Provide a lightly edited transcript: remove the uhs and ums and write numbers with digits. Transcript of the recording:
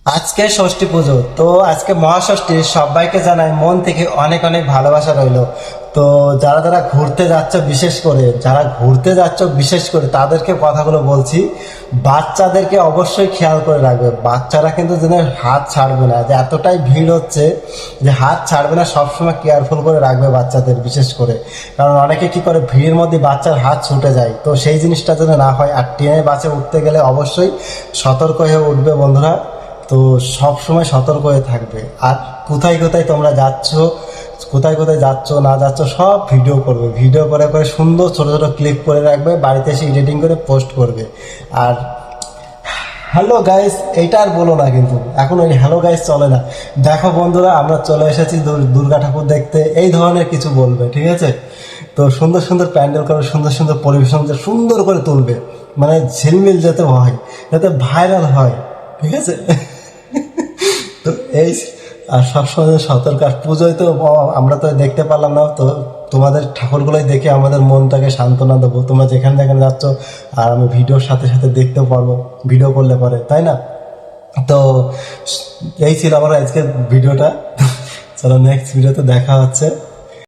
আজকে ষষ্ঠী পুজো, তো আজকে মহাষষ্ঠী। সবাইকে জানাই মন থেকে অনেক অনেক ভালোবাসা রইলো। তো যারা যারা ঘুরতে যাচ্ছ, বিশেষ করে তাদেরকে কথাগুলো বলছি। বাচ্চাদেরকে অবশ্যই খেয়াল করে রাখবে। বাচ্চারা কিন্তু যেন হাত ছাড়বে না, যে এতটাই ভিড় হচ্ছে যে হাত ছাড়বে না। সবসময় কেয়ারফুল করে রাখবে বাচ্চাদের, বিশেষ করে। কারণ অনেকে কি করে, ভিড়ের মধ্যে বাচ্চার হাত ছুটে যায়, তো সেই জিনিসটা যেন না হয়। আর ট্রেনে বাসে উঠতে গেলে অবশ্যই সতর্ক হয়ে উঠবে বন্ধুরা। তো সব সময় সতর্ক হয়ে থাকবে। আর কোথায় কোথায় তোমরা যাচ্ছ, কোথায় কোথায় যাচ্ছ না যাচ্ছ, সব ভিডিও করবে। ভিডিও করে করে সুন্দর ছোট ছোট ক্লিপ করে রাখবে, বাড়িতে এসে এডিটিং করে পোস্ট করবে। আর হ্যালো গাইস এইটা আর বলো না, কিন্তু এখন ওই হ্যালো গাইস চলে না। দেখো বন্ধুরা, আমরা চলে এসেছি দুর্গা ঠাকুর দেখতে, এই ধরনের কিছু বলবে, ঠিক আছে? তো সুন্দর সুন্দর প্যান্ডেল করে, সুন্দর সুন্দর পরিবেশন সুন্দর করে তুলবে, মানে ঝিলমিল যাতে হয়, যাতে ভাইরাল হয়, ঠিক আছে? তো এই, আর সবসময় সতর্ক। আর পুজোয় তো আমরা তো দেখতে পারলাম না, তো তোমাদের ঠাকুরগুলোই দেখে আমাদের মনটাকে সান্ত্বনা দেবো। তোমরা যেখানে যেখানে যাচ্ছ, আর আমি ভিডিওর সাথে সাথে দেখতেও পারবো, ভিডিও করলে পরে, তাই না? তো এই ছিল আমার আজকের ভিডিওটা। চলো নেক্সট ভিডিওতে দেখা হচ্ছে।